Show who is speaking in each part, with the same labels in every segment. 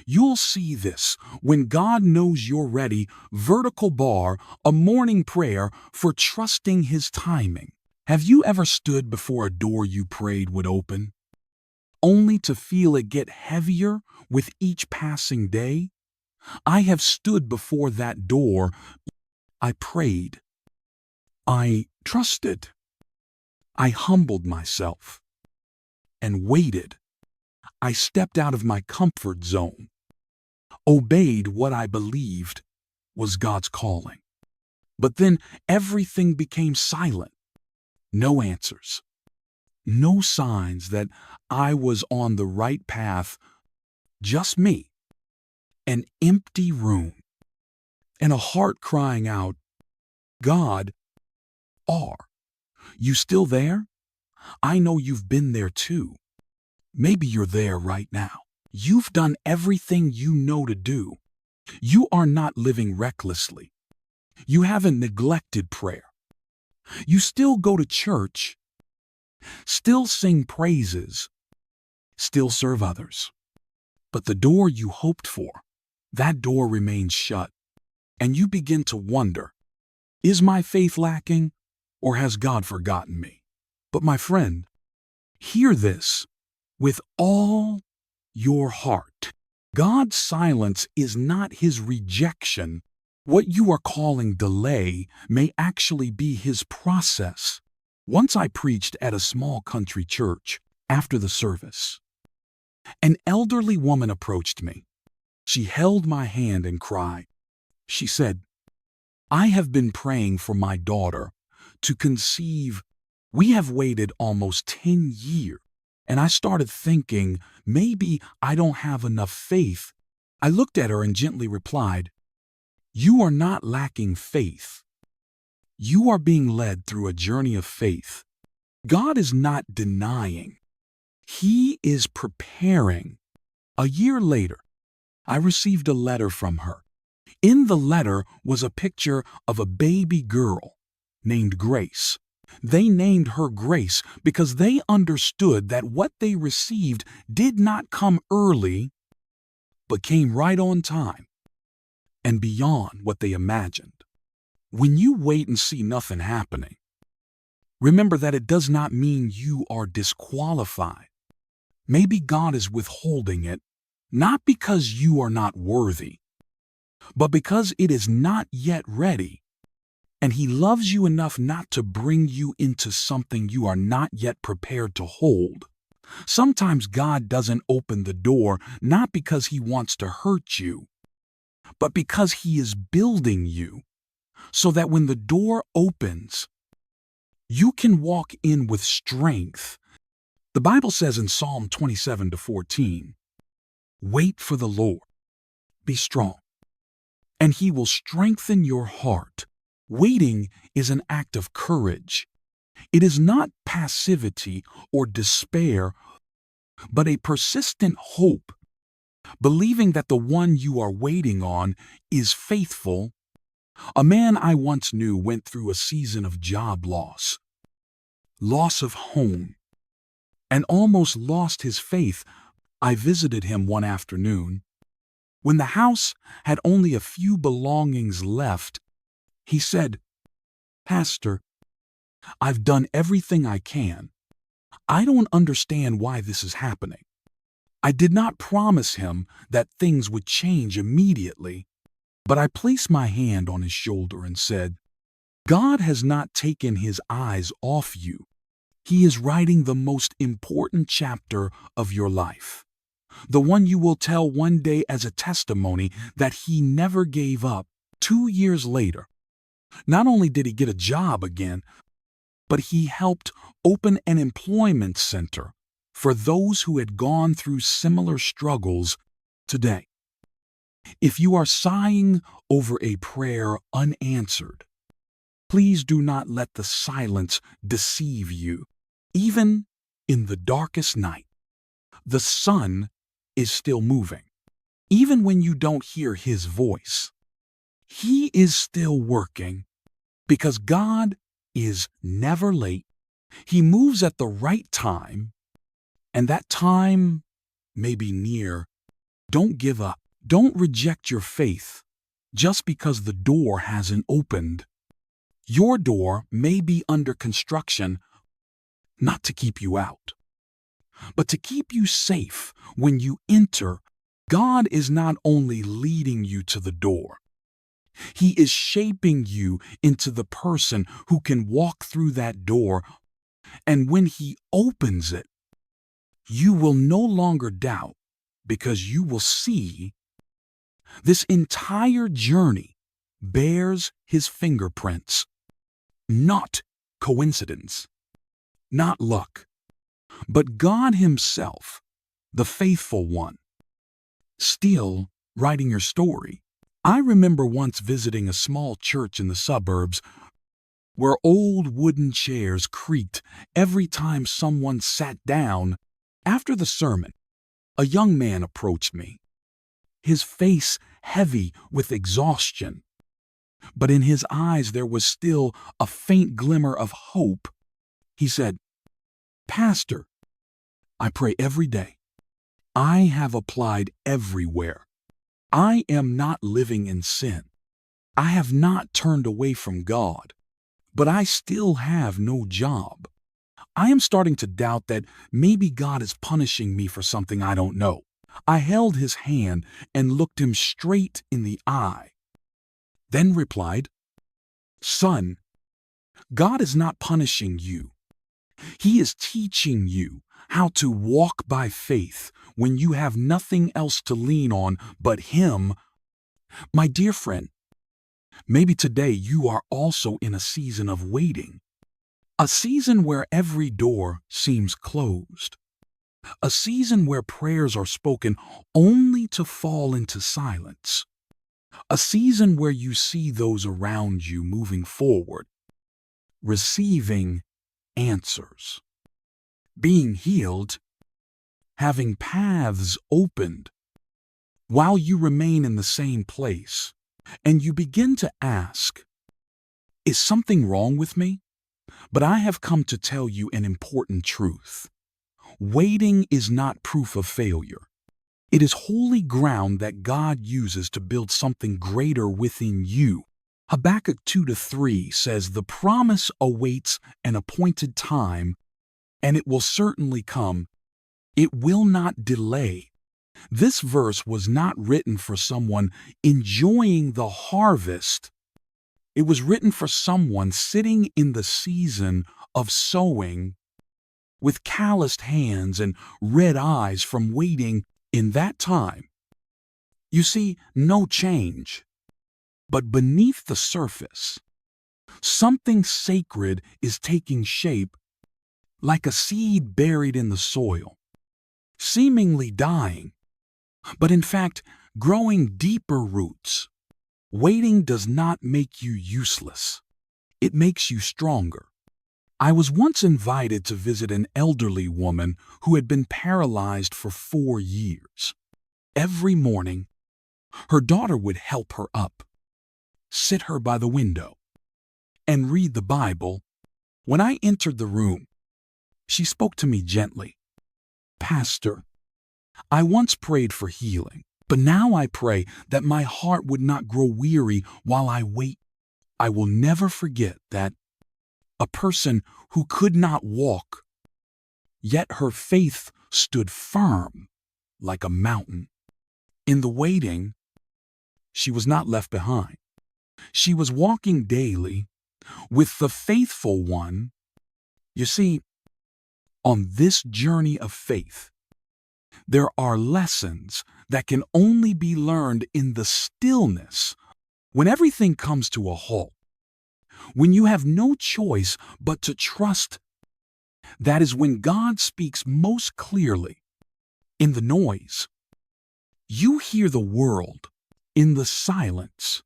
Speaker 1: You'll see this when God knows you're ready, vertical bar, a morning prayer for trusting His timing. Have you ever stood before a door you prayed would open, only to feel it get heavier with each passing day? I have stood before that door. I prayed. I trusted. I humbled myself and waited. I stepped out of my comfort zone, obeyed what I believed was God's calling. But then everything became silent. No answers. No signs that I was on the right path. Just me. An empty room. And a heart crying out, God, are you still there? I know you've been there too. Maybe you're there right now. You've done everything you know to do. You are not living recklessly. You haven't neglected prayer. You still go to church, still sing praises, still serve others. But the door you hoped for, that door remains shut. And you begin to wonder, is my faith lacking, or has God forgotten me? But my friend, hear this with all your heart. God's silence is not His rejection. What you are calling delay may actually be His process. Once I preached at a small country church after the service. An elderly woman approached me. She held my hand and cried. She said, I have been praying for my daughter to conceive. We have waited almost 10 years. And I started thinking, maybe I don't have enough faith. I looked at her and gently replied, you are not lacking faith. You are being led through a journey of faith. God is not denying. He is preparing. A year later, I received a letter from her. In the letter was a picture of a baby girl named Grace. They named her Grace because they understood that what they received did not come early, but came right on time and beyond what they imagined. When you wait and see nothing happening, remember that it does not mean you are disqualified. Maybe God is withholding it, not because you are not worthy, but because it is not yet ready. And He loves you enough not to bring you into something you are not yet prepared to hold. Sometimes God doesn't open the door not because He wants to hurt you, but because He is building you so that when the door opens, you can walk in with strength. The Bible says in Psalm 27-14, wait for the Lord, be strong, and He will strengthen your heart. Waiting is an act of courage. It is not passivity or despair, but a persistent hope, believing that the one you are waiting on is faithful. A man I once knew went through a season of job loss of home, and almost lost his faith. I visited him one afternoon. When the house had only a few belongings left, he said, Pastor, I've done everything I can. I don't understand why this is happening. I did not promise him that things would change immediately, but I placed my hand on his shoulder and said, God has not taken His eyes off you. He is writing the most important chapter of your life, the one you will tell one day as a testimony that He never gave up. 2 years later, not only did he get a job again, but he helped open an employment center for those who had gone through similar struggles today. If you are sighing over a prayer unanswered, please do not let the silence deceive you. Even in the darkest night, the sun is still moving. Even when you don't hear His voice, He is still working, because God is never late. He moves at the right time, and that time may be near Don't give up. Don't reject your faith just because the door hasn't opened. Your door may be under construction, not to keep you out, but to keep you safe when you enter. God is not only leading you to the door, He is shaping you into the person who can walk through that door. And when He opens it, you will no longer doubt, because you will see this entire journey bears His fingerprints. Not coincidence, not luck, but God Himself, the faithful one, still writing your story. I remember once visiting a small church in the suburbs where old wooden chairs creaked every time someone sat down. After the sermon, a young man approached me, his face heavy with exhaustion, but in his eyes there was still a faint glimmer of hope. He said, "Pastor, I pray every day. I have applied everywhere. I am not living in sin. I have not turned away from God, but I still have no job. I am starting to doubt that maybe God is punishing me for something I don't know." I held his hand and looked him straight in the eye, then replied, "Son, God is not punishing you. He is teaching you how to walk by faith when you have nothing else to lean on but Him." My dear friend, maybe today you are also in a season of waiting, a season where every door seems closed, a season where prayers are spoken only to fall into silence, a season where you see those around you moving forward, receiving answers, being healed, having paths opened, while you remain in the same place, and you begin to ask, "Is something wrong with me?" But I have come to tell you an important truth. Waiting is not proof of failure. It is holy ground that God uses to build something greater within you. Habakkuk 2-3 says, "The promise awaits an appointed time, and it will certainly come. It will not delay." This verse was not written for someone enjoying the harvest. It was written for someone sitting in the season of sowing with calloused hands and red eyes from waiting in that time. You see no change, but beneath the surface, something sacred is taking shape, like a seed buried in the soil, seemingly dying, but in fact growing deeper roots. Waiting does not make you useless. It makes you stronger. I was once invited to visit an elderly woman who had been paralyzed for 4 years. Every morning, her daughter would help her up, sit her by the window, and read the Bible. When I entered the room, she spoke to me gently. "Pastor, I once prayed for healing, but now I pray that my heart would not grow weary while I wait." I will never forget that. A person who could not walk, yet her faith stood firm like a mountain. In the waiting, she was not left behind. She was walking daily with the faithful one. You see, on this journey of faith, there are lessons that can only be learned in the stillness, when everything comes to a halt, when you have no choice but to trust. That is when God speaks most clearly. In the noise, you hear the world. In the silence,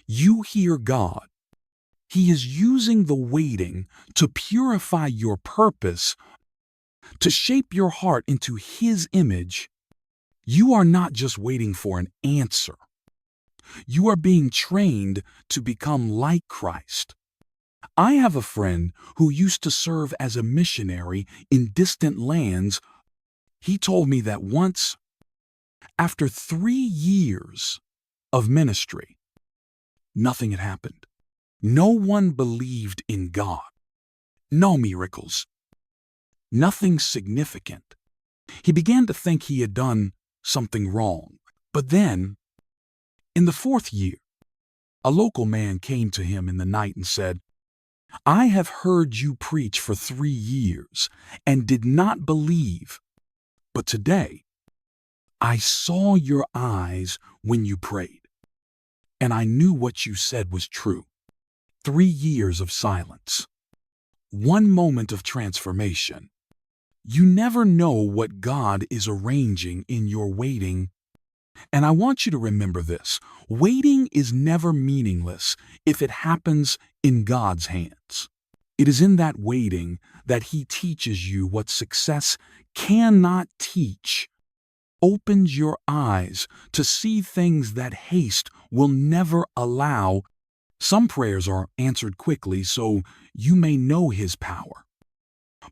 Speaker 1: you hear God. He is using the waiting to purify your purpose, to shape your heart into His image. You are not just waiting for an answer. You are being trained to become like Christ. I have a friend who used to serve as a missionary in distant lands. He told me that once After 3 years of ministry, nothing had happened. No one believed in God. No miracles. Nothing significant. He began to think he had done something wrong. But then, in the 4th year, a local man came to him in the night and said, "I have heard you preach for 3 years and did not believe, but today I saw your eyes when you prayed, and I knew what you said was true." 3 years of silence. One moment of transformation. You never know what God is arranging in your waiting. And I want you to remember this. Waiting is never meaningless if it happens in God's hands. It is in that waiting that He teaches you what success cannot teach. Opens your eyes to see things that haste will never allow. Some prayers are answered quickly so you may know His power.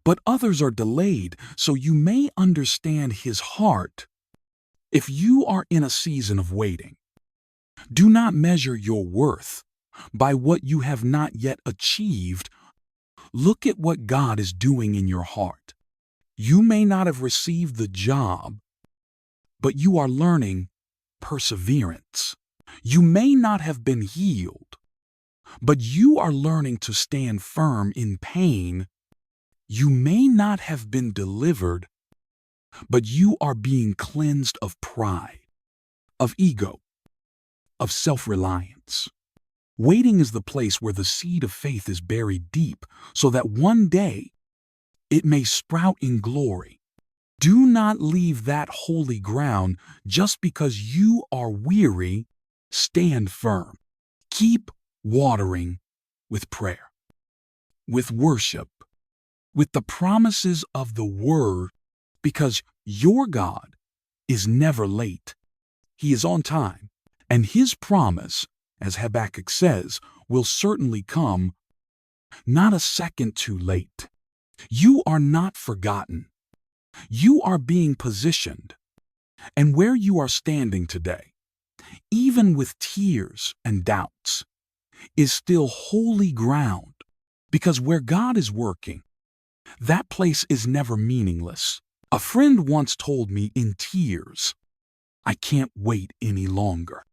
Speaker 1: But others are delayed so you may understand His heart. If you are in a season of waiting, do not measure your worth by what you have not yet achieved. Look at what God is doing in your heart. You may not have received the job, but you are learning perseverance. You may not have been healed, but you are learning to stand firm in pain. You may not have been delivered, but you are being cleansed of pride, of ego, of self-reliance. Waiting is the place where the seed of faith is buried deep so that one day it may sprout in glory. Do not leave that holy ground just because you are weary. Stand firm. Keep watering with prayer, with worship, with the promises of the Word, because your God is never late. He is on time, and His promise, as Habakkuk says, will certainly come, not a second too late. You are not forgotten. You are being positioned, and where you are standing today, even with tears and doubts, is still holy ground, because where God is working, that place is never meaningless. A friend once told me in tears, "I can't wait any longer.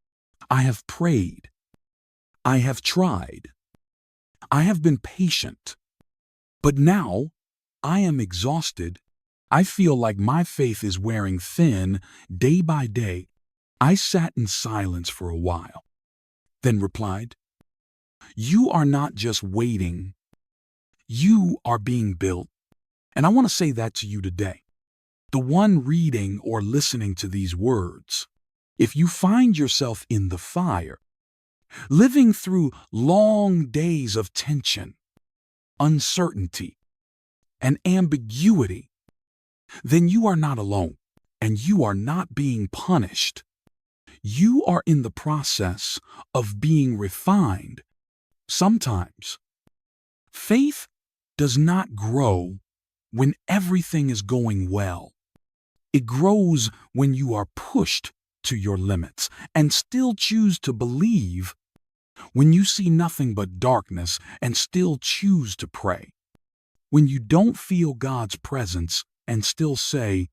Speaker 1: I have prayed. I have tried. I have been patient. But now I am exhausted. I feel like my faith is wearing thin day by day." I sat in silence for a while, then replied, "You are not just waiting. You are being built." And I want to say that to you today. The one reading or listening to these words, if you find yourself in the fire, living through long days of tension, uncertainty, and ambiguity, then you are not alone, and you are not being punished. You are in the process of being refined. Sometimes, faith does not grow when everything is going well. It grows when you are pushed to your limits and still choose to believe, when you see nothing but darkness and still choose to pray, when you don't feel God's presence and still say,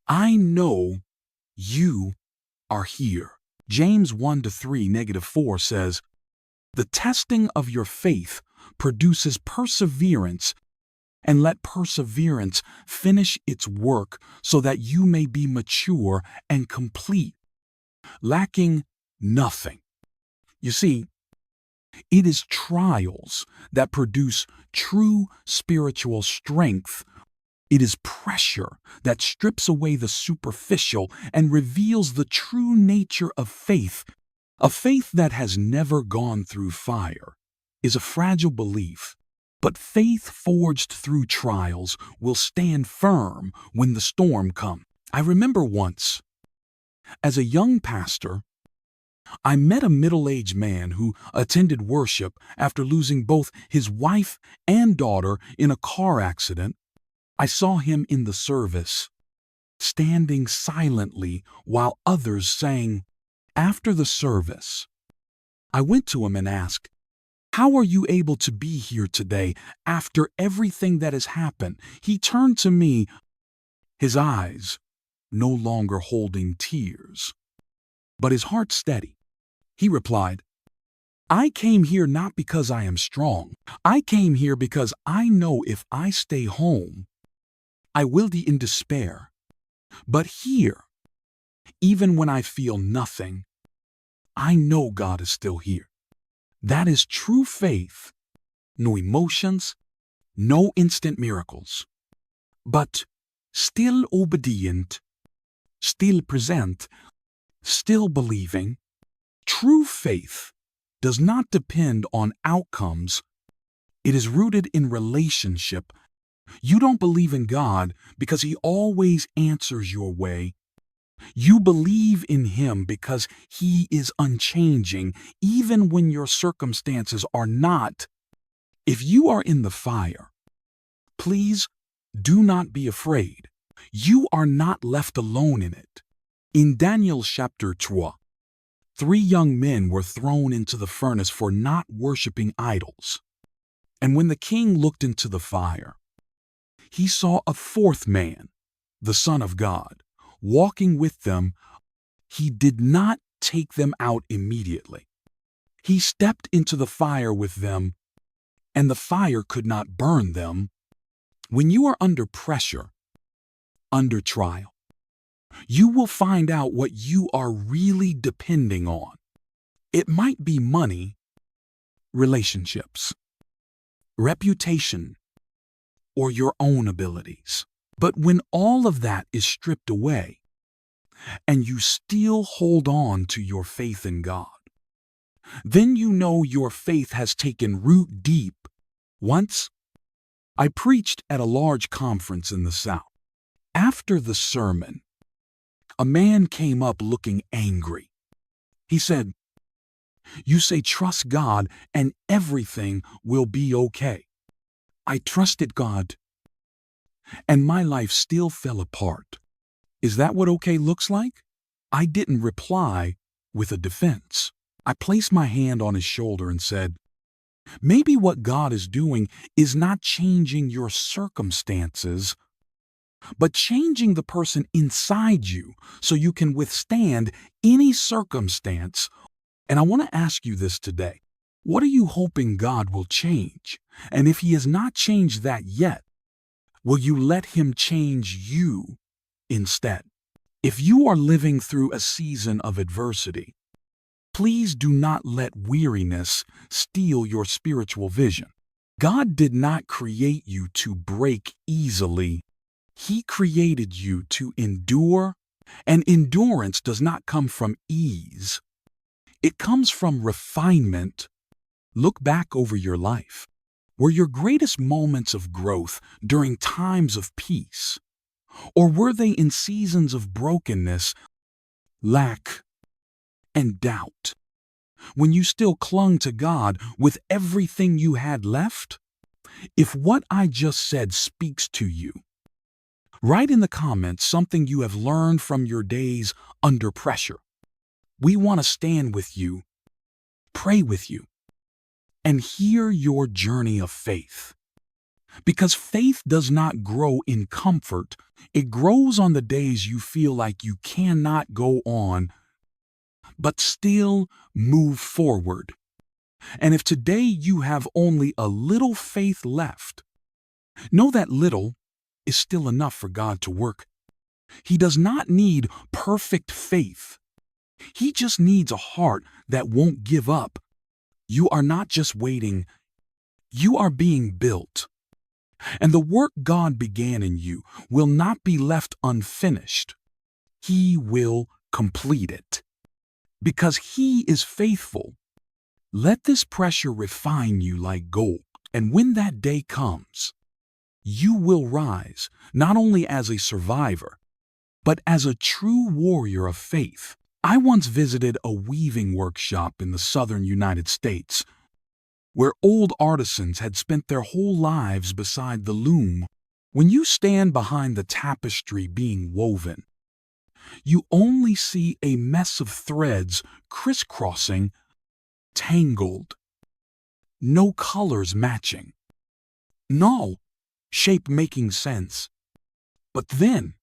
Speaker 1: "I know you are here." James 1-3-4 says, "The testing of your faith produces perseverance, and let perseverance finish its work so that you may be mature and complete, lacking nothing." You see, it is trials that produce true spiritual strength. It is pressure that strips away the superficial and reveals the true nature of faith. A faith that has never gone through fire is a fragile belief. But faith forged through trials will stand firm when the storm comes. I remember once, as a young pastor, I met a middle-aged man who attended worship after losing both his wife and daughter in a car accident. I saw him in the service, standing silently while others sang. After the service, I went to him and asked, "How are you able to be here today after everything that has happened?" He turned to me, his eyes no longer holding tears, but his heart steady. He replied, "I came here not because I am strong. I came here because I know if I stay home, I will be in despair. But here, even when I feel nothing, I know God is still here." That is true faith. No emotions, no instant miracles, but still obedient, still present, still believing. True faith does not depend on outcomes. It is rooted in relationship. You don't believe in God because He always answers your way. You believe in Him because He is unchanging, even when your circumstances are not. If you are in the fire, please do not be afraid. You are not left alone in it. In Daniel chapter 12, 3 young men were thrown into the furnace for not worshiping idols. And when the king looked into the fire, he saw a fourth man, the Son of God, walking with them. He did not take them out immediately. He stepped into the fire with them, and the fire could not burn them. When you are under pressure, under trial, you will find out what you are really depending on. It might be money, relationships, reputation, or your own abilities. But when all of that is stripped away, and you still hold on to your faith in God, then you know your faith has taken root deep. Once, I preached at a large conference in the South. After the sermon, a man came up looking angry. He said, "You say trust God and everything will be okay." I trusted God, and my life still fell apart. Is that what okay looks like? I didn't reply with a defense. I placed my hand on his shoulder and said, "Maybe what God is doing is not changing your circumstances, but changing the person inside you so you can withstand any circumstance." And I want to ask you this today. What are you hoping God will change? And if He has not changed that yet, will you let Him change you instead? If you are living through a season of adversity, please do not let weariness steal your spiritual vision. God did not create you to break easily. He created you to endure, and endurance does not come from ease. It comes from refinement. Look back over your life. Were your greatest moments of growth during times of peace? Or were they in seasons of brokenness, lack, and doubt, when you still clung to God with everything you had left? If what I just said speaks to you, write in the comments something you have learned from your days under pressure. We want to stand with you, pray with you, and hear your journey of faith. Because faith does not grow in comfort. It grows on the days you feel like you cannot go on, but still move forward. And if today you have only a little faith left, know that little is still enough for God to work. He does not need perfect faith. He just needs a heart that won't give up. You are not just waiting, you are being built. And the work God began in you will not be left unfinished. He will complete it. Because He is faithful. Let this pressure refine you like gold. And when that day comes, you will rise not only as a survivor, but as a true warrior of faith. I once visited a weaving workshop in the southern United States, where old artisans had spent their whole lives beside the loom, When you stand behind the tapestry being woven, you only see a mess of threads crisscrossing, tangled, no colors matching, no shape making sense. But then,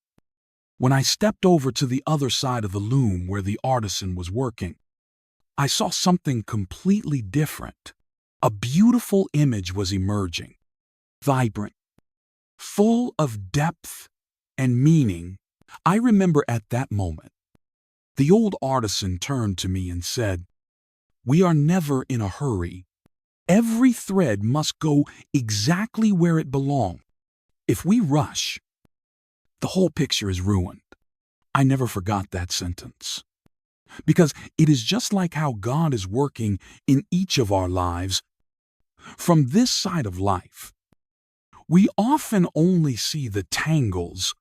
Speaker 1: when I stepped over to the other side of the loom where the artisan was working, I saw something completely different. A beautiful image was emerging, vibrant, full of depth and meaning. I remember at that moment, the old artisan turned to me and said, "We are never in a hurry. Every thread must go exactly where it belongs. If we rush, the whole picture is ruined." I never forgot that sentence. Because it is just like how God is working in each of our lives. From this side of life, we often only see the tangles,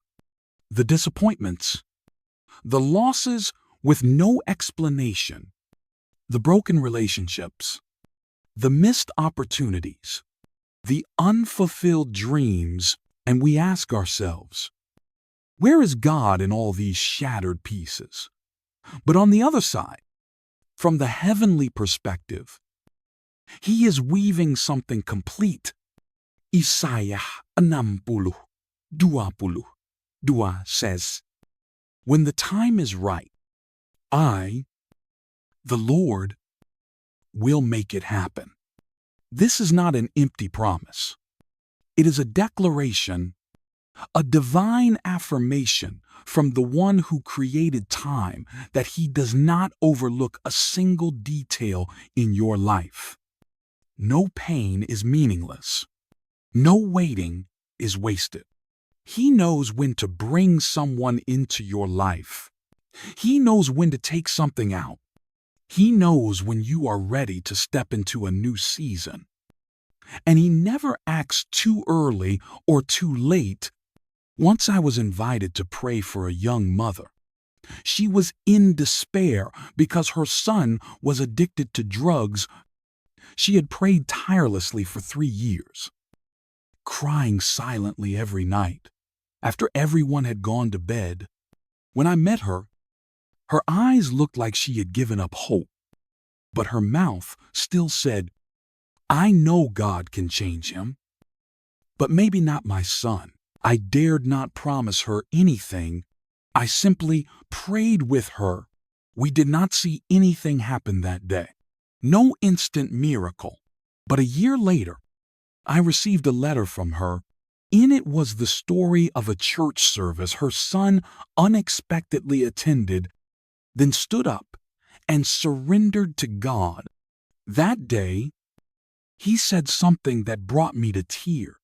Speaker 1: the disappointments, the losses with no explanation, the broken relationships, the missed opportunities, the unfulfilled dreams, and we ask ourselves, where is God in all these shattered pieces? But on the other side, from the heavenly perspective, He is weaving something complete. Isaiah 60:22 says, "When the time is right, I, the Lord, will make it happen." This is not an empty promise. It is a declaration, a divine affirmation from the one who created time that He does not overlook a single detail in your life. No pain is meaningless. No waiting is wasted. He knows when to bring someone into your life. He knows when to take something out. He knows when you are ready to step into a new season. And He never acts too early or too late. Once I was invited to pray for a young mother. She was in despair because her son was addicted to drugs. She had prayed tirelessly for 3 years, crying silently every night after everyone had gone to bed. When I met her, her eyes looked like she had given up hope, but her mouth still said, "I know God can change him, but maybe not my son." I dared not promise her anything. I simply prayed with her. We did not see anything happen that day. No instant miracle. But a year later, I received a letter from her. In it was the story of a church service her son unexpectedly attended, then stood up and surrendered to God. That day, he said something that brought me to tears.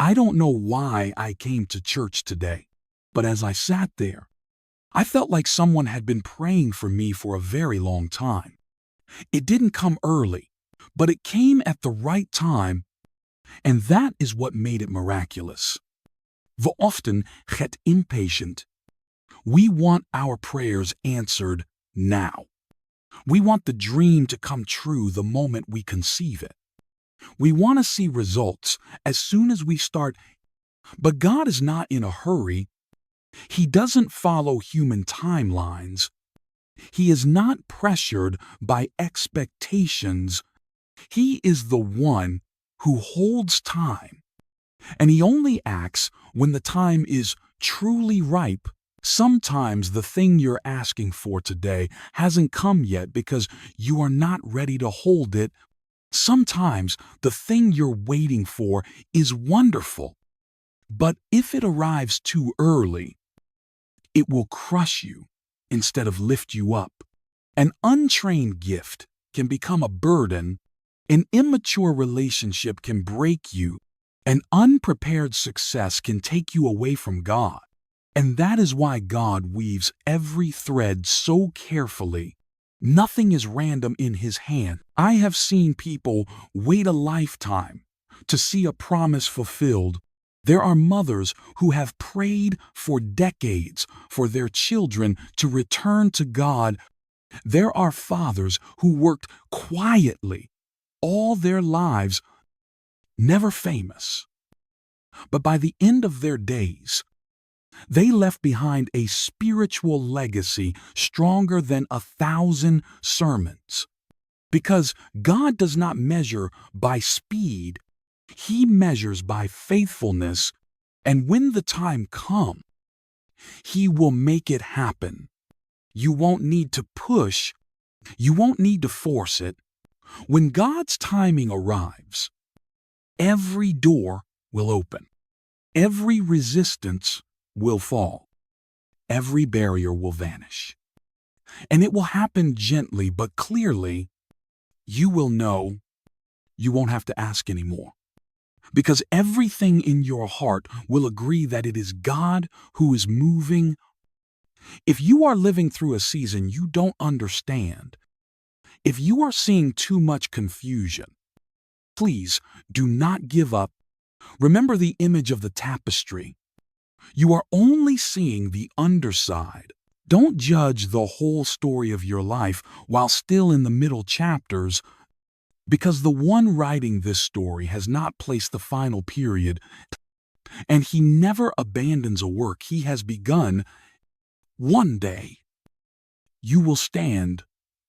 Speaker 1: I don't know why I came to church today, but as I sat there, I felt like someone had been praying for me for a very long time. It didn't come early, but it came at the right time, and that is what made it miraculous. We often get impatient. We want our prayers answered now. We want the dream to come true the moment we conceive it. We want to see results as soon as we start. But God is not in a hurry. He doesn't follow human timelines. He is not pressured by expectations. He is the one who holds time, and He only acts when the time is truly ripe. Sometimes the thing you're asking for today hasn't come yet because you are not ready to hold it. Sometimes the thing you're waiting for is wonderful, but if it arrives too early, it will crush you instead of lift you up. An untrained gift can become a burden. An immature relationship can break you. An unprepared success can take you away from God. And that is why God weaves every thread so carefully. Nothing is random in His hand. I have seen people wait a lifetime to see a promise fulfilled. There are mothers who have prayed for decades for their children to return to God. There are fathers who worked quietly all their lives, never famous, But by the end of their days, they left behind a spiritual legacy stronger than 1,000 sermons. Because God does not measure by speed, He measures by faithfulness, and when the time comes, He will make it happen. You won't need to push, you won't need to force it. When God's timing arrives, every door will open, every resistance will fall, every barrier will vanish. And it will happen gently but clearly. You will know. You won't have to ask anymore. Because everything in your heart will agree that it is God who is moving. If you are living through a season you don't understand, if you are seeing too much confusion, please do not give up. Remember the image of the tapestry. You are only seeing the underside. Don't judge the whole story of your life while still in the middle chapters, because the one writing this story has not placed the final period, and he never abandons a work he has begun. One day, you will stand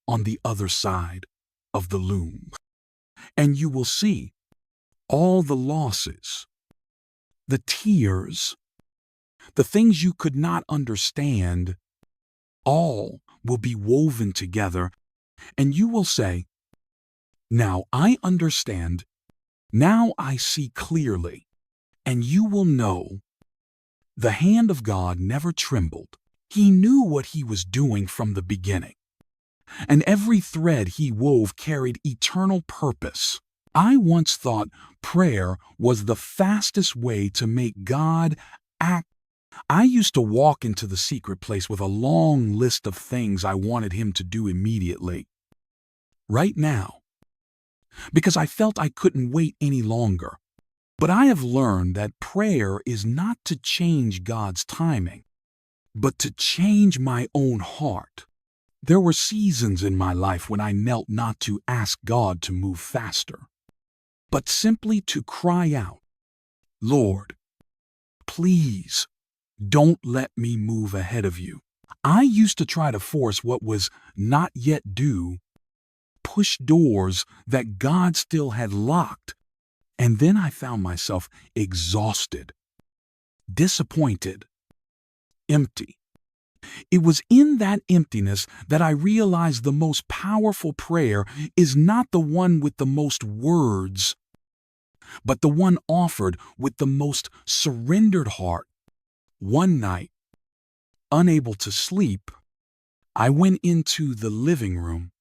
Speaker 1: on the other side of the loom, and you will see all the losses, the tears, the things you could not understand, all will be woven together, and you will say, "Now I understand, now I see clearly," and you will know the hand of God never trembled. He knew what He was doing from the beginning, and every thread He wove carried eternal purpose. I once thought prayer was the fastest way to make God act. I used to walk into the secret place with a long list of things I wanted Him to do immediately. Right now, because I felt I couldn't wait any longer. But I have learned that prayer is not to change God's timing, but to change my own heart. There were seasons in my life when I knelt not to ask God to move faster, but simply to cry out, "Lord, please don't let me move ahead of you." I used to try to force what was not yet due, push doors that God still had locked, and then I found myself exhausted, disappointed, empty. It was in that emptiness that I realized the most powerful prayer is not the one with the most words, but the one offered with the most surrendered heart. One night, unable to sleep, I went into the living room,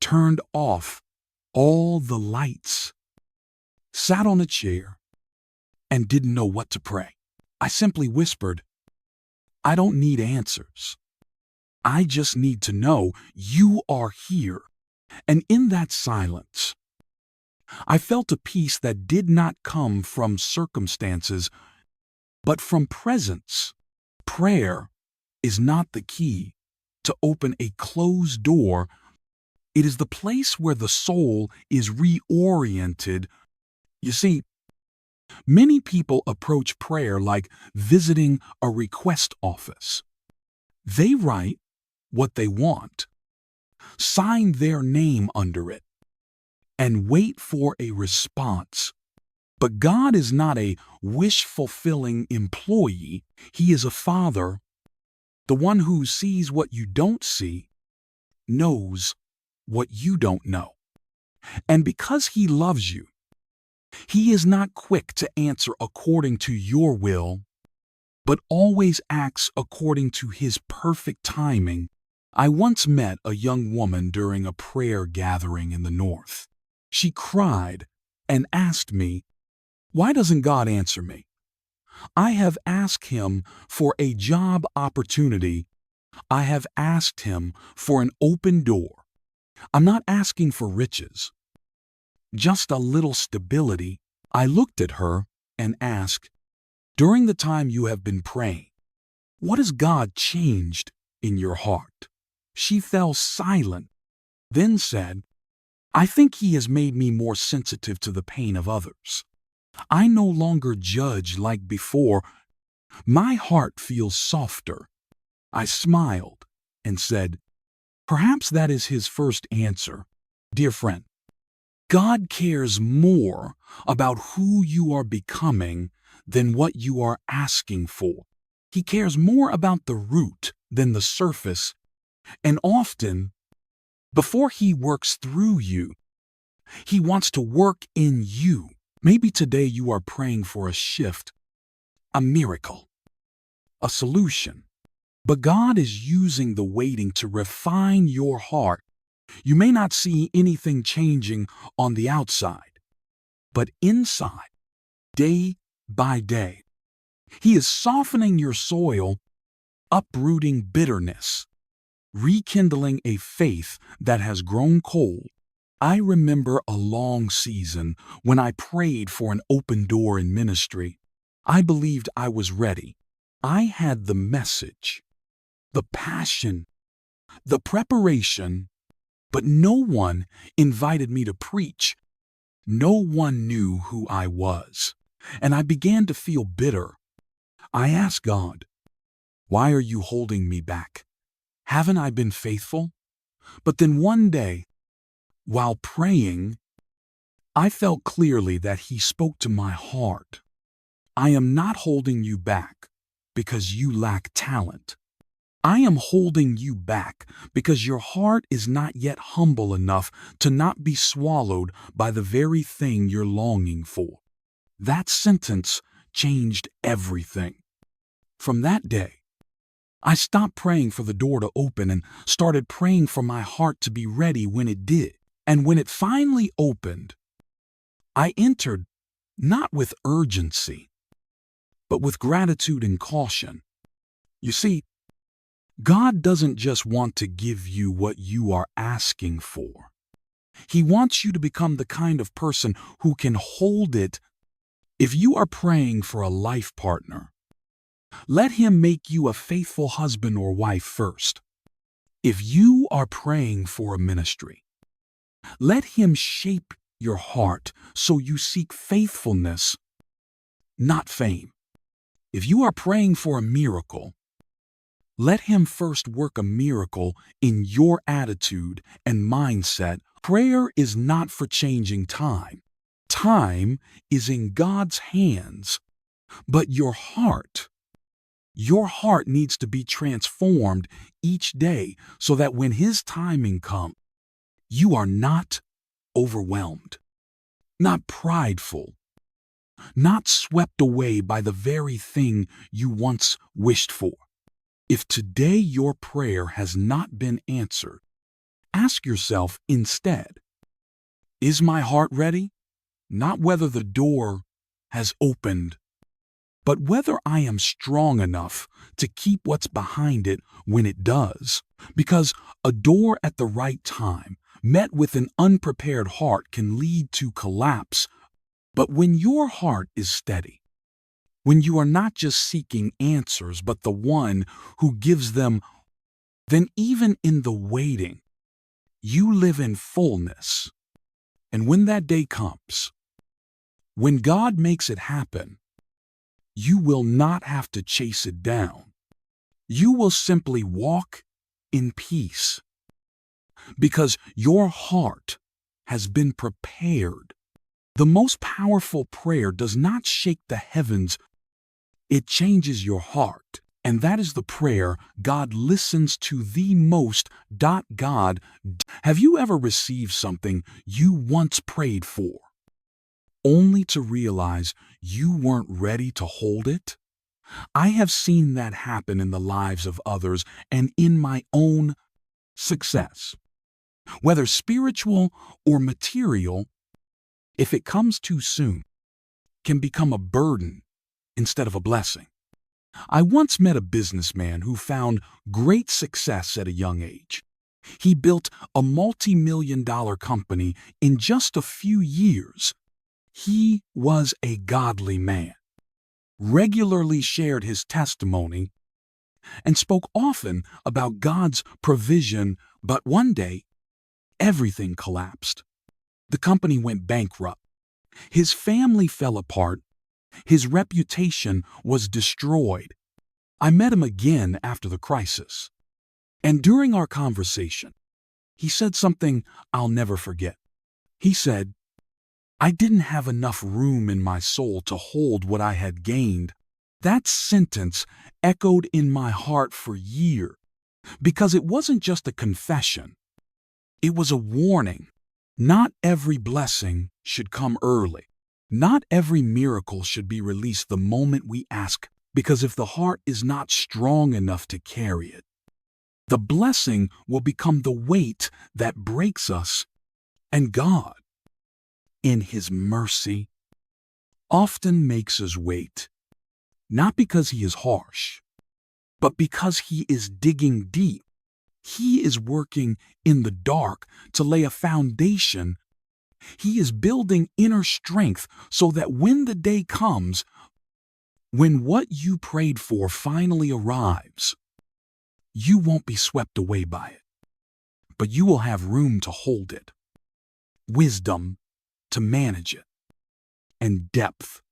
Speaker 1: turned off all the lights, sat on a chair, and didn't know what to pray. I simply whispered, "I don't need answers. I just need to know you are here." And in that silence, I felt a peace that did not come from circumstances, but from presence. Prayer is not the key to open a closed door. It is the place where the soul is reoriented. You see, many people approach prayer like visiting a request office. They write what they want, sign their name under it, and wait for a response. But God is not a wish-fulfilling employee. He is a Father, the one who sees what you don't see, knows what you don't know. And because He loves you, He is not quick to answer according to your will, but always acts according to His perfect timing. I once met a young woman during a prayer gathering in the North. She cried and asked me, "Why doesn't God answer me? I have asked Him for a job opportunity. I have asked Him for an open door. I'm not asking for riches, just a little stability." I looked at her and asked, "During the time you have been praying, what has God changed in your heart?" She fell silent, then said, "I think He has made me more sensitive to the pain of others. I no longer judge like before. My heart feels softer. I smiled and said, perhaps that is his first answer. Dear friend, God cares more about who you are becoming than what you are asking for. He cares more about the root than the surface, and often, before He works through you, He wants to work in you. Maybe today you are praying for a shift, a miracle, a solution. But God is using the waiting to refine your heart. You may not see anything changing on the outside, but inside, day by day, He is softening your soil, uprooting bitterness, rekindling a faith that has grown cold. I remember a long season when I prayed for an open door in ministry. I believed I was ready. I had the message, the passion, the preparation, but no one invited me to preach. No one knew who I was, and I began to feel bitter. I asked God, why are you holding me back? Haven't I been faithful? But then one day, while praying, I felt clearly that He spoke to my heart. I am not holding you back because you lack talent. I am holding you back because your heart is not yet humble enough to not be swallowed by the very thing you're longing for. That sentence changed everything. From that day, I stopped praying for the door to open and started praying for my heart to be ready when it did. And when it finally opened, I entered not with urgency, but with gratitude and caution. You see, God doesn't just want to give you what you are asking for. He wants you to become the kind of person who can hold it. If you are praying for a life partner, let Him make you a faithful husband or wife first. If you are praying for a ministry, let Him shape your heart so you seek faithfulness, not fame. If you are praying for a miracle, let Him first work a miracle in your attitude and mindset. Prayer is not for changing time. Time is in God's hands, but your heart needs to be transformed each day so that when His timing comes, you are not overwhelmed, not prideful, not swept away by the very thing you once wished for. If today your prayer has not been answered, ask yourself instead, is my heart ready? Not whether the door has opened, but whether I am strong enough to keep what's behind it when it does. Because a door at the right time, met with an unprepared heart, can lead to collapse. But when your heart is steady, when you are not just seeking answers, but the one who gives them, then even in the waiting, you live in fullness. And when that day comes, when God makes it happen, you will not have to chase it down. You will simply walk in peace because your heart has been prepared. The most powerful prayer does not shake the heavens. It changes your heart. And that is the prayer God listens to the most. God, have you ever received something you once prayed for, only to realize you weren't ready to hold it? I have seen that happen in the lives of others and in my own success. Whether spiritual or material, if it comes too soon, can become a burden instead of a blessing. I once met a businessman who found great success at a young age. He built a multi-million-dollar company in just a few years. He was a godly man, regularly shared his testimony, and spoke often about God's provision, but one day, everything collapsed. The company went bankrupt. His family fell apart. His reputation was destroyed. I met him again after the crisis. And during our conversation, he said something I'll never forget. He said, "I didn't have enough room in my soul to hold what I had gained." That sentence echoed in my heart for years because it wasn't just a confession. It was a warning. Not every blessing should come early. Not every miracle should be released the moment we ask, because if the heart is not strong enough to carry it, the blessing will become the weight that breaks us. And God, in His mercy, often makes us wait, not because He is harsh, but because He is digging deep. He is working in the dark to lay a foundation. He is building inner strength so that when the day comes, when what you prayed for finally arrives, you won't be swept away by it, but you will have room to hold it, wisdom to manage it, and depth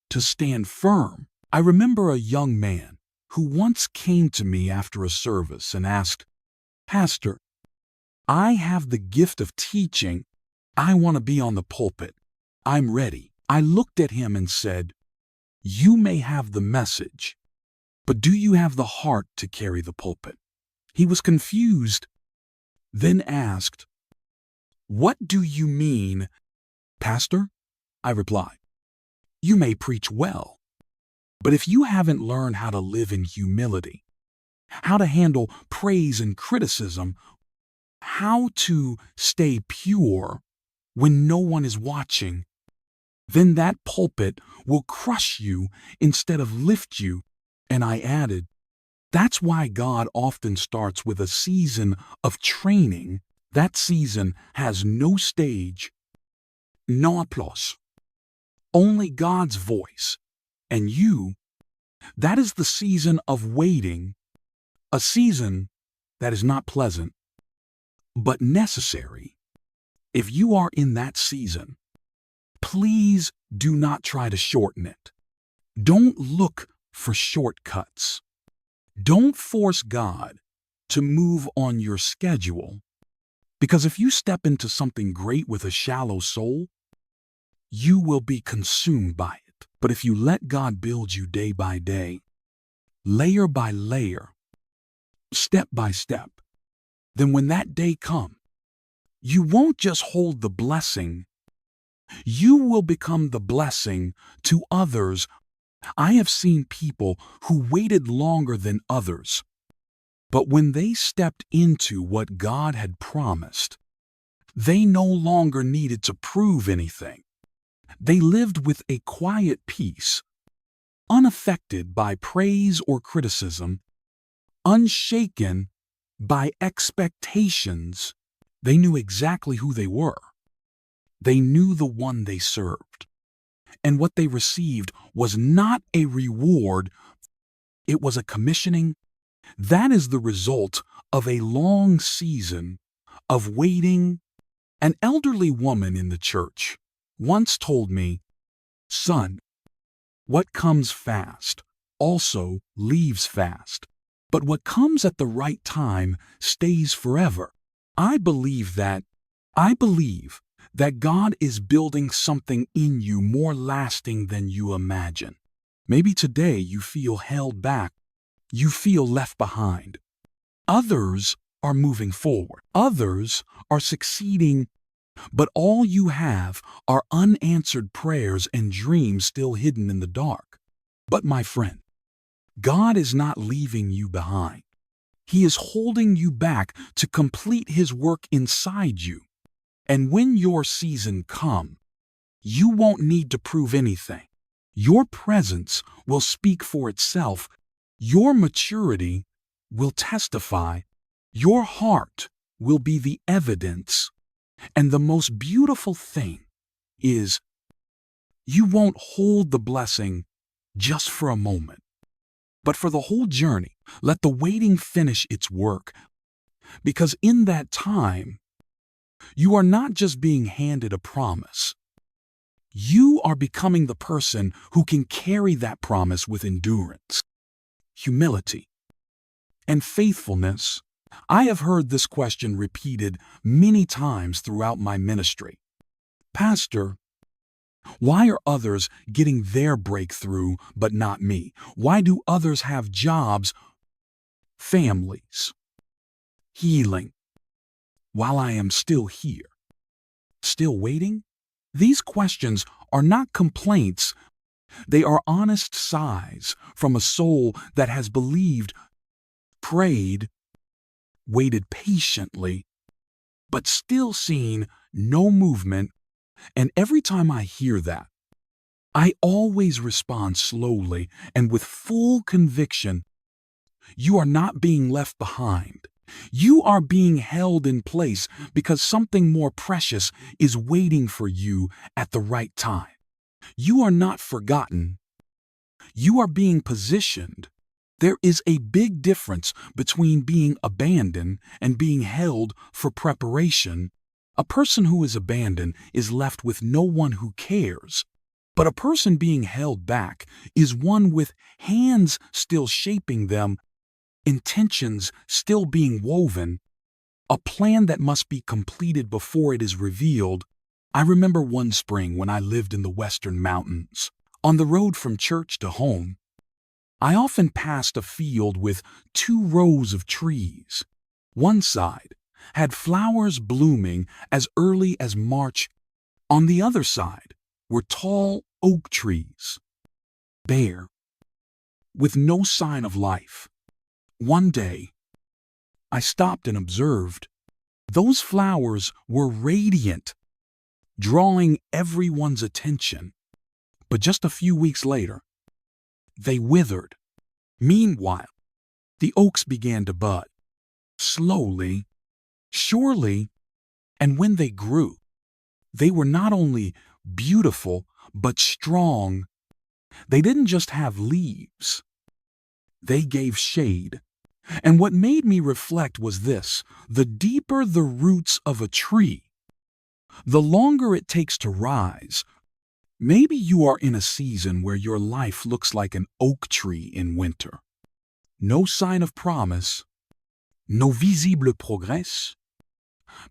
Speaker 1: to stand firm. I remember a young man who once came to me after a service and asked, "Pastor, I have the gift of teaching. I want to be on the pulpit. I'm ready." I looked at him and said, "You may have the message, but do you have the heart to carry the pulpit?" He was confused, then asked, "What do you mean, Pastor?" I replied, "You may preach well, but if you haven't learned how to live in humility, how to handle praise and criticism, how to stay pure when no one is watching, then that pulpit will crush you instead of lift you." And I added, "That's why God often starts with a season of training. That season has no stage, no applause, only God's voice. And you, that is the season of waiting, a season that is not pleasant, but necessary. If you are in that season, please do not try to shorten it. Don't look for shortcuts. Don't force God to move on your schedule, because if you step into something great with a shallow soul, you will be consumed by it. But if you let God build you day by day, layer by layer, step by step, then when that day comes, you won't just hold the blessing, you will become the blessing to others. I have seen people who waited longer than others, but when they stepped into what God had promised, they no longer needed to prove anything. They lived with a quiet peace, unaffected by praise or criticism, unshaken by expectations. They knew exactly who they were. They knew the one they served. And what they received was not a reward, it was a commissioning. That is the result of a long season of waiting. An elderly woman in the church once told me, "Son, what comes fast also leaves fast, but what comes at the right time stays forever." I believe that God is building something in you more lasting than you imagine. Maybe today you feel held back, you feel left behind. Others are moving forward, others are succeeding, but all you have are unanswered prayers and dreams still hidden in the dark. But my friend, God is not leaving you behind. He is holding you back to complete His work inside you. And when your season comes, you won't need to prove anything. Your presence will speak for itself. Your maturity will testify. Your heart will be the evidence. And the most beautiful thing is, you won't hold the blessing just for a moment, but for the whole journey. Let the waiting finish its work, because in that time, you are not just being handed a promise, You are becoming the person who can carry that promise with endurance, humility, and faithfulness. I have heard this question repeated many times throughout my ministry. Pastor, why are others getting their breakthrough but not me? Why do others have jobs, families, healing, while I am still here, still waiting? These questions are not complaints. They are honest sighs from a soul that has believed, prayed, waited patiently, but still seen no movement. And every time I hear that, I always respond slowly and with full conviction. You are not being left behind. You are being held in place because something more precious is waiting for you at the right time. You are not forgotten. You are being positioned. There is a big difference between being abandoned and being held for preparation. A person who is abandoned is left with no one who cares. But a person being held back is one with hands still shaping them, intentions still being woven, a plan that must be completed before it is revealed. I remember one spring when I lived in the Western Mountains. On the road from church to home, I often passed a field with 2 rows of trees. One side had flowers blooming as early as March. On the other side were tall oak trees, bare, with no sign of life. One day, I stopped and observed. Those flowers were radiant, drawing everyone's attention. But just a few weeks later, they withered. Meanwhile, the oaks began to bud, slowly, surely, and when they grew, they were not only beautiful, but strong. They didn't just have leaves. They gave shade. And what made me reflect was this: the deeper the roots of a tree, the longer it takes to rise. Maybe you are in a season where your life looks like an oak tree in winter. No sign of promise, no visible progress.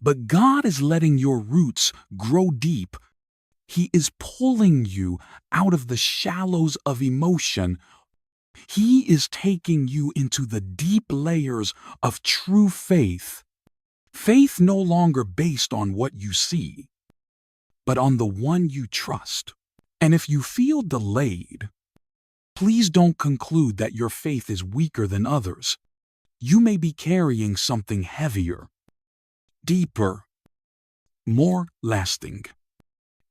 Speaker 1: But God is letting your roots grow deep. He is pulling you out of the shallows of emotion. He is taking you into the deep layers of true faith. Faith no longer based on what you see, but on the one you trust. And if you feel delayed, please don't conclude that your faith is weaker than others. You may be carrying something heavier, deeper, more lasting.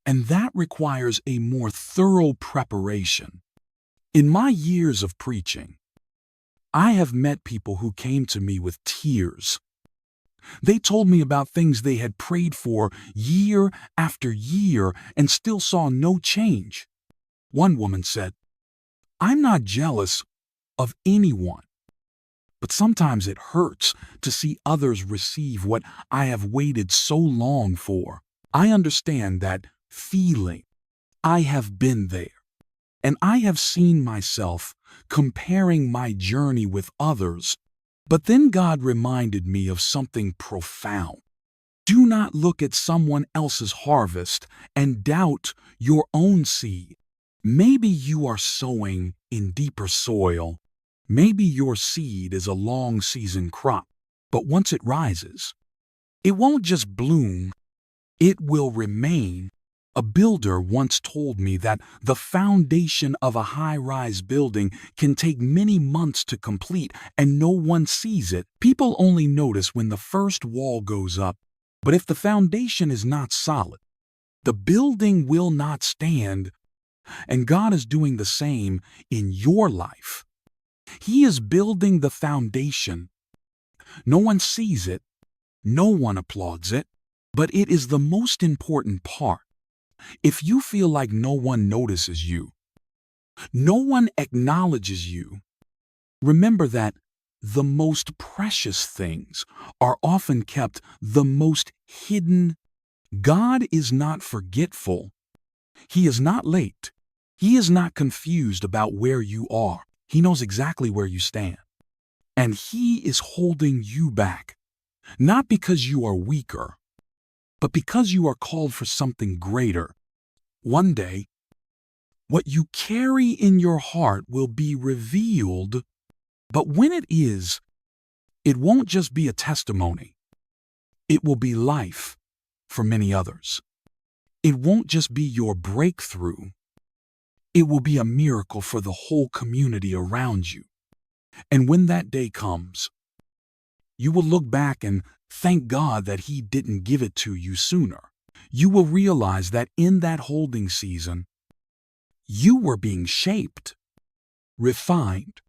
Speaker 1: And that requires a more thorough preparation. In my years of preaching, I have met people who came to me with tears. They told me about things they had prayed for year after year and still saw no change. One woman said, "I'm not jealous of anyone, but sometimes it hurts to see others receive what I have waited so long for. I understand that feeling. I have been there. And I have seen myself comparing my journey with others. But then God reminded me of something profound. Do not look at someone else's harvest and doubt your own seed. Maybe you are sowing in deeper soil. Maybe your seed is a long-season crop. But once it rises, it won't just bloom, it will remain. A builder once told me that the foundation of a high-rise building can take many months to complete and no one sees it. People only notice when the first wall goes up. But if the foundation is not solid, the building will not stand. And God is doing the same in your life. He is building the foundation. No one sees it, no one applauds it, but it is the most important part. If you feel like no one notices you, no one acknowledges you, remember that the most precious things are often kept the most hidden. God is not forgetful. He is not late. He is not confused about where you are. He knows exactly where you stand. And He is holding you back, not because you are weaker, but because you are called for something greater. One day, what you carry in your heart will be revealed, but when it is, it won't just be a testimony. It will be life for many others. It won't just be your breakthrough. It will be a miracle for the whole community around you. And when that day comes, you will look back and thank God that He didn't give it to you sooner. You will realize that in that holding season, you were being shaped, refined,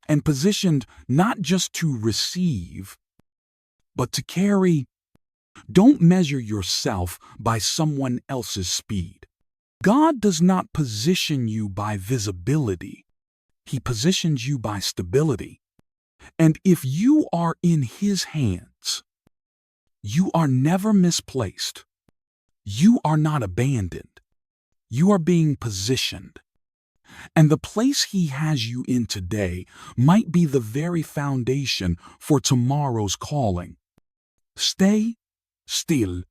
Speaker 1: and positioned not just to receive, but to carry. Don't measure yourself by someone else's speed. God does not position you by visibility. He positions you by stability. And if you are in His hands, you are never misplaced. You are not abandoned. You are being positioned. And the place He has you in today might be the very foundation for tomorrow's calling. Stay still,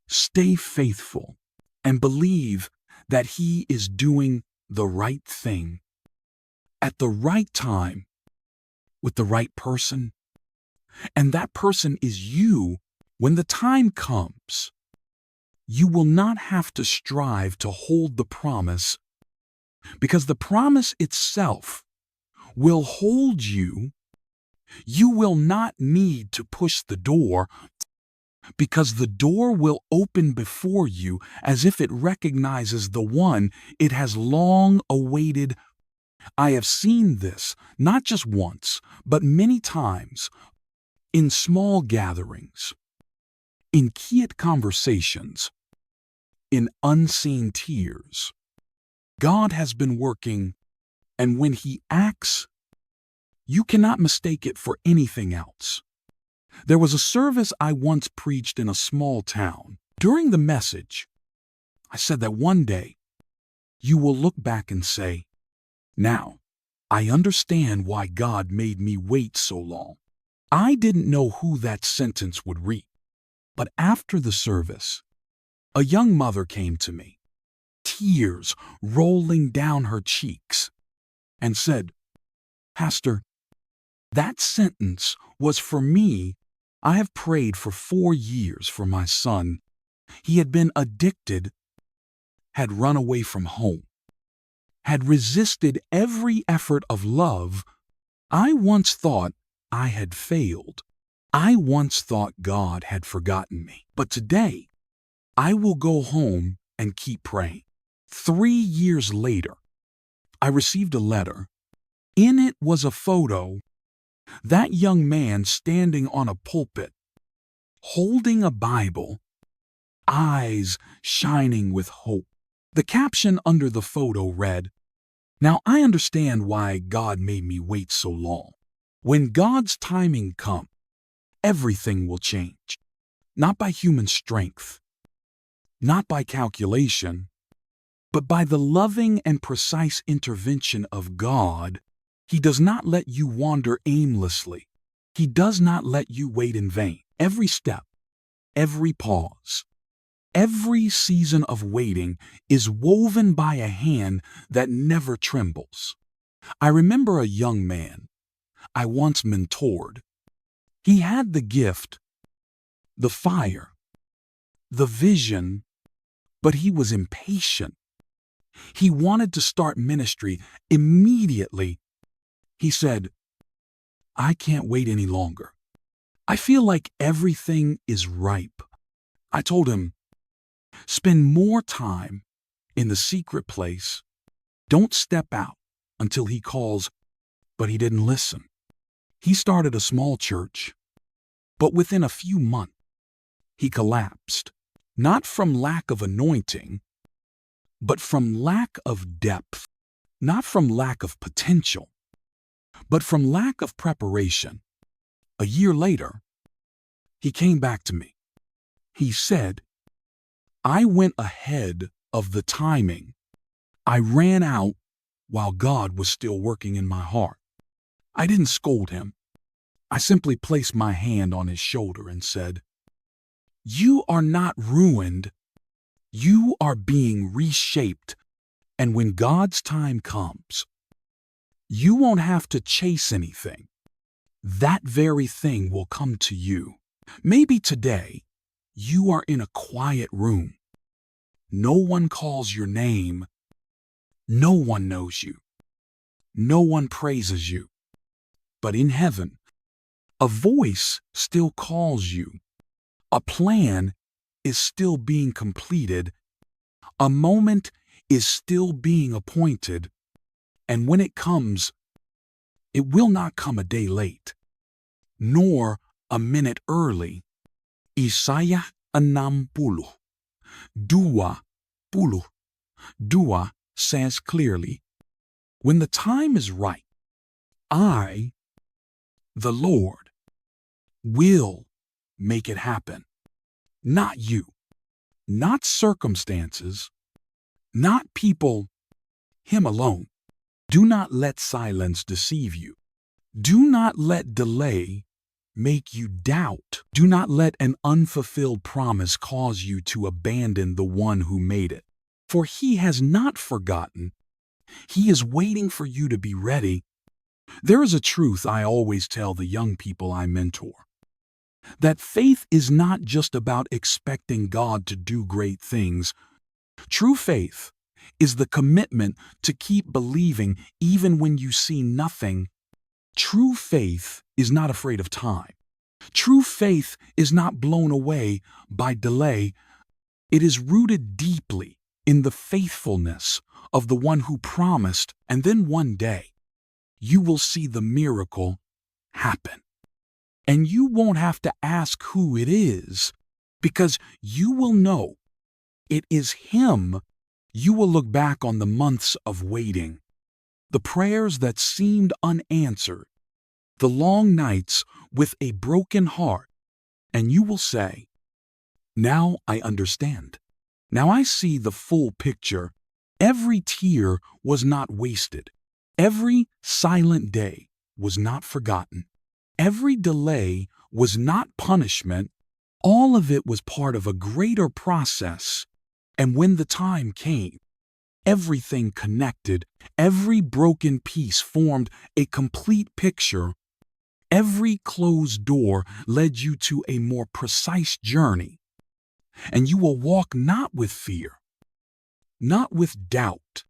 Speaker 1: stay faithful, and believe that He is doing the right thing at the right time with the right person. And that person is you. When the time comes, you will not have to strive to hold the promise, because the promise itself will hold you. You will not need to push the door, because the door will open before you as if it recognizes the one it has long awaited. I have seen this not just once, but many times, in small gatherings, in quiet conversations, in unseen tears. God has been working, and when He acts, you cannot mistake it for anything else. There was a service I once preached in a small town. During the message, I said that one day you will look back and say, "Now, I understand why God made me wait so long." I didn't know who that sentence would reach, but after the service, a young mother came to me, tears rolling down her cheeks, and said, "Pastor, that sentence was for me. I have prayed for 4 years for my son. He had been addicted, had run away from home, had resisted every effort of love. I once thought I had failed. I once thought God had forgotten me. But today, I will go home and keep praying." 3 years later, I received a letter. In it was a photo. That young man standing on a pulpit, holding a Bible, eyes shining with hope. The caption under the photo read, "Now I understand why God made me wait so long. When God's timing comes, everything will change. Not by human strength, not by calculation, but by the loving and precise intervention of God. He does not let you wander aimlessly. He does not let you wait in vain. Every step, every pause, every season of waiting is woven by a hand that never trembles." I remember a young man I once mentored. He had the gift, the fire, the vision, but he was impatient. He wanted to start ministry immediately. He said, "I can't wait any longer. I feel like everything is ripe." I told him, "Spend more time in the secret place. Don't step out until He calls." But he didn't listen. He started a small church, but within a few months, he collapsed. Not from lack of anointing, but from lack of depth. Not from lack of potential, but from lack of preparation. A year later, he came back to me. He said, "I went ahead of the timing. I ran out while God was still working in my heart. I didn't scold him. I simply placed my hand on his shoulder and said, "You are not ruined. You are being reshaped. And when God's time comes, you won't have to chase anything. That very thing will come to you." Maybe today, you are in a quiet room. No one calls your name. No one knows you. No one praises you. But in heaven, a voice still calls you. A plan is still being completed. A moment is still being appointed. And when it comes, it will not come a day late, nor a minute early. Isaiah 60, 2 says clearly, "When the time is right, I, the Lord, will make it happen." Not you, not circumstances, not people, Him alone. Do not let silence deceive you. Do not let delay make you doubt. Do not let an unfulfilled promise cause you to abandon the one who made it. For He has not forgotten. He is waiting for you to be ready. There is a truth I always tell the young people I mentor, that faith is not just about expecting God to do great things. True faith is the commitment to keep believing even when you see nothing. True faith is not afraid of time. True faith is not blown away by delay. It is rooted deeply in the faithfulness of the one who promised, and then one day you will see the miracle happen. And you won't have to ask who it is, because you will know it is Him. You will look back on the months of waiting, the prayers that seemed unanswered, the long nights with a broken heart, and you will say, "Now I understand. Now I see the full picture. Every tear was not wasted. Every silent day was not forgotten. Every delay was not punishment. All of it was part of a greater process. And when the time came, everything connected. Every broken piece formed a complete picture. Every closed door led you to a more precise journey. And you will walk not with fear, not with doubt,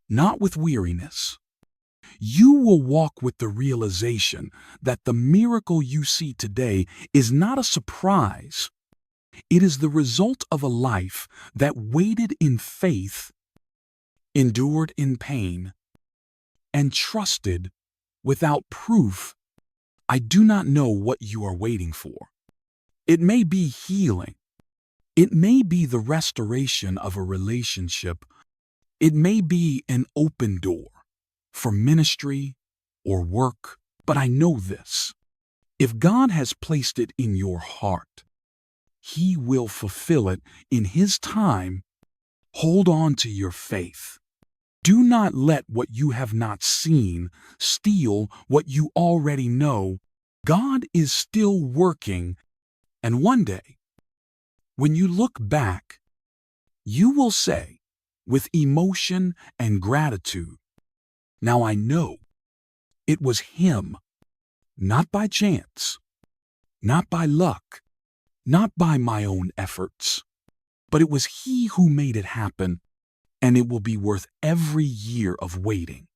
Speaker 1: not with weariness. You will walk with the realization that the miracle you see today is not a surprise. It is the result of a life that waited in faith, endured in pain, and trusted without proof. I do not know what you are waiting for. It may be healing. It may be the restoration of a relationship. It may be an open door for ministry or work. But I know this: if God has placed it in your heart, He will fulfill it in His time. Hold on to your faith. Do not let what you have not seen steal what you already know. God is still working, and one day, when you look back, you will say, with emotion and gratitude, "Now I know it was Him, not by chance, not by luck, not by my own efforts, but it was He who made it happen, and it will be worth every year of waiting."